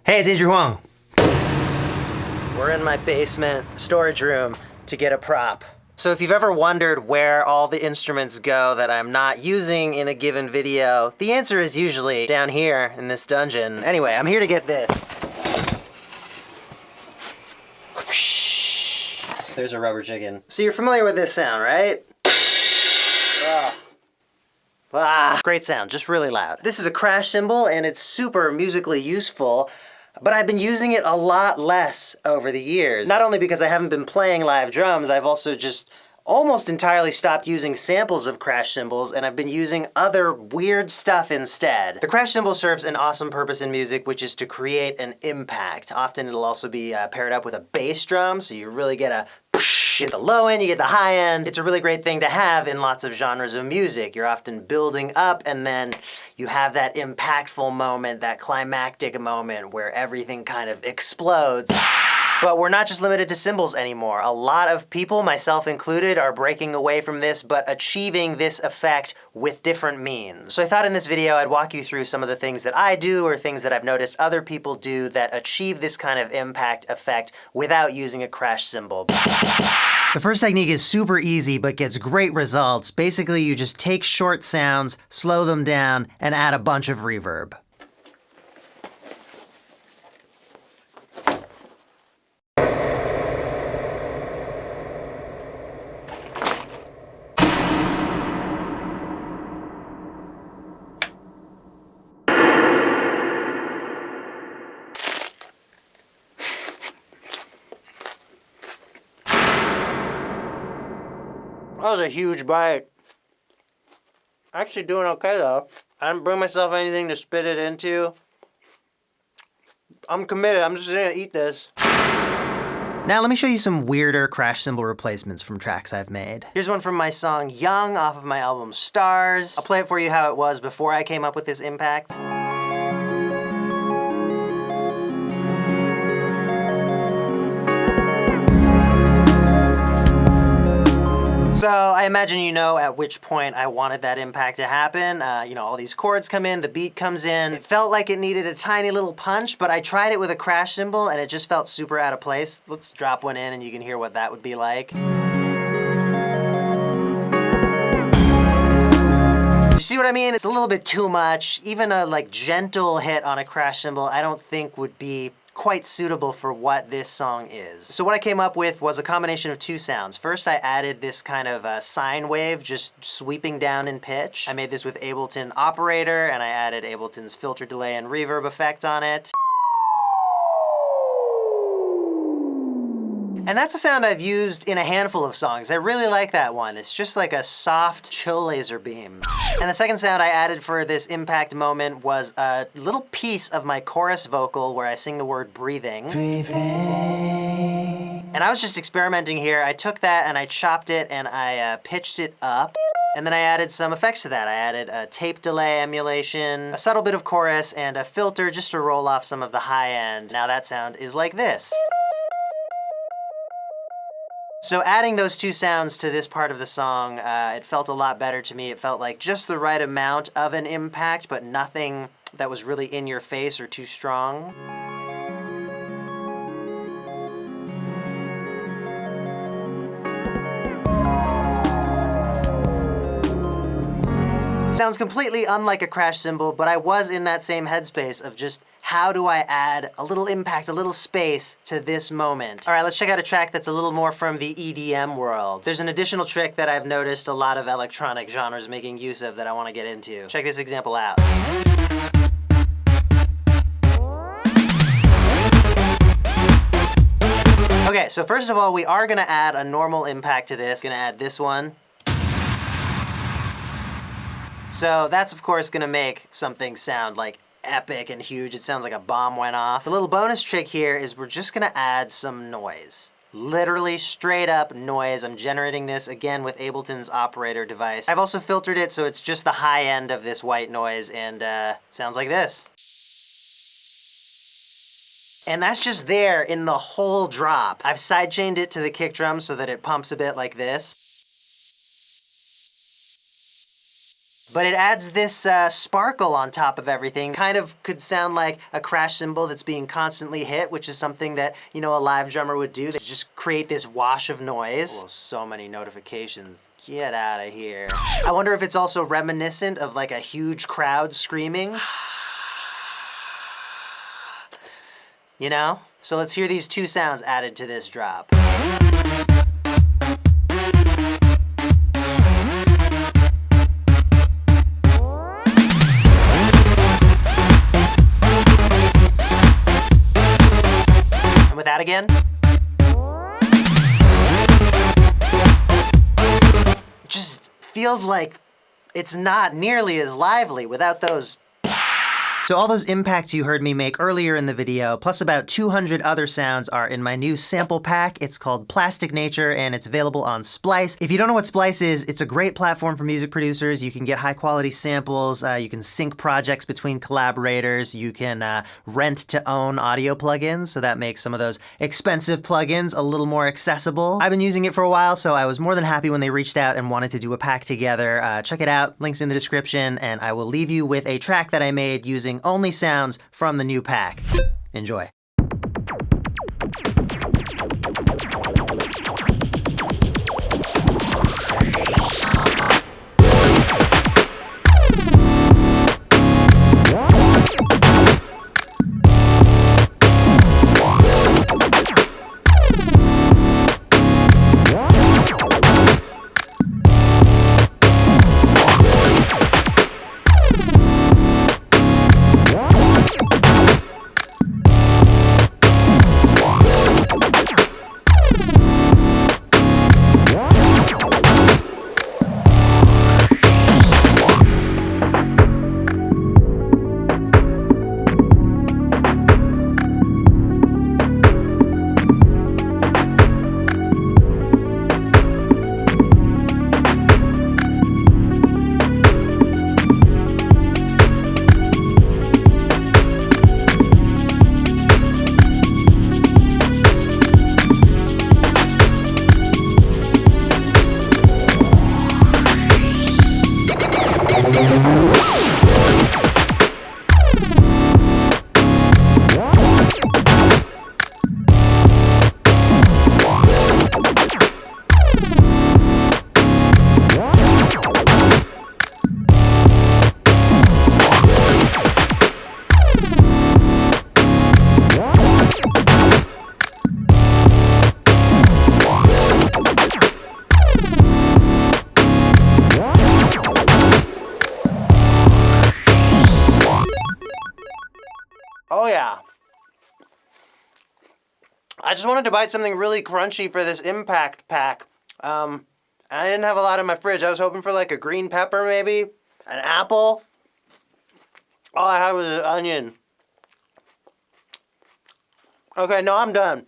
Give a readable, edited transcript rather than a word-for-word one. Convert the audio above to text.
Hey, it's Andrew Huang. We're in my basement storage room to get a prop. So if you've ever wondered where all the instruments go that I'm not using in a given video, the answer is usually down here in this dungeon. Anyway, I'm here to get this. There's a rubber chicken. So you're familiar with this sound, right? Great sound, just really loud. This is a crash cymbal and it's super musically useful, but I've been using it a lot less over the years. Not only because I haven't been playing live drums, I've also just almost entirely stopped using samples of crash cymbals, and I've been using other weird stuff instead. The crash cymbal serves an awesome purpose in music, which is to create an impact. Often it'll also be paired up with a bass drum, so you really get a you get the low end, you get the high end. It's a really great thing to have in lots of genres of music. You're often building up and then you have that impactful moment, that climactic moment where everything kind of explodes. But we're not just limited to cymbals anymore. A lot of people, myself included, are breaking away from this, but achieving this effect with different means. So I thought in this video I'd walk you through some of the things that I do or things that I've noticed other people do that achieve this kind of impact effect without using a crash cymbal. The first technique is super easy but gets great results. Basically, you just take short sounds, slow them down, and add a bunch of reverb. That was a huge bite. Actually doing okay though. I didn't bring myself anything to spit it into. I'm committed, I'm just gonna eat this. Now let me show you some weirder crash cymbal replacements from tracks I've made. Here's one from my song Young off of my album Stars. I'll play it for you how it was before I came up with this impact. So I imagine you know at which point I wanted that impact to happen. All these chords come in, the beat comes in. It felt like it needed a tiny little punch, but I tried it with a crash cymbal and it just felt super out of place. Let's drop one in and you can hear what that would be like. You see what I mean? It's a little bit too much. Even a gentle hit on a crash cymbal I don't think would be quite suitable for what this song is. So what I came up with was a combination of two sounds. First, I added this kind of sine wave just sweeping down in pitch. I made this with Ableton Operator, and I added Ableton's filter delay and reverb effect on it. And that's a sound I've used in a handful of songs. I really like that one. It's just like a soft, chill laser beam. And the second sound I added for this impact moment was a little piece of my chorus vocal where I sing the word breathing. Breathing. And I was just experimenting here. I took that and I chopped it and I pitched it up. And then I added some effects to that. I added a tape delay emulation, a subtle bit of chorus, and a filter just to roll off some of the high end. Now that sound is like this. So adding those two sounds to this part of the song, it felt a lot better to me. It felt like just the right amount of an impact, but nothing that was really in your face or too strong. Sounds completely unlike a crash cymbal, but I was in that same headspace of just how do I add a little impact, a little space to this moment? All right, let's check out a track that's a little more from the EDM world. There's an additional trick that I've noticed a lot of electronic genres making use of that I want to get into. Check this example out. Okay, so first of all, we are gonna add a normal impact to this. Gonna add this one. So that's of course gonna make something sound like epic and huge. It sounds like a bomb went off. The little bonus trick here is we're just gonna add some noise. Literally straight up noise. I'm generating this again with Ableton's Operator device. I've also filtered it so it's just the high end of this white noise and it sounds like this. And that's just there in the whole drop. I've sidechained it to the kick drum so that it pumps a bit like this. But it adds this sparkle on top of everything. Kind of could sound like a crash cymbal that's being constantly hit, which is something that, you know, a live drummer would do. They just create this wash of noise. Oh, so many notifications. Get out of here. I wonder if it's also reminiscent of like a huge crowd screaming. You know? So let's hear these two sounds added to this drop. With that again. It just feels like it's not nearly as lively without those. So all those impacts you heard me make earlier in the video, plus about 200 other sounds, are in my new sample pack. It's called Plastic Nature, and it's available on Splice. If you don't know what Splice is, it's a great platform for music producers. You can get high-quality samples, you can sync projects between collaborators, you can rent-to-own audio plugins, so that makes some of those expensive plugins a little more accessible. I've been using it for a while, so I was more than happy when they reached out and wanted to do a pack together. Check it out, links in the description, and I will leave you with a track that I made using only sounds from the new pack. Enjoy. Oh yeah. I just wanted to buy something really crunchy for this impact pack. I didn't have a lot in my fridge. I was hoping for like a green pepper maybe, an apple. All I had was an onion. Okay, no, I'm done.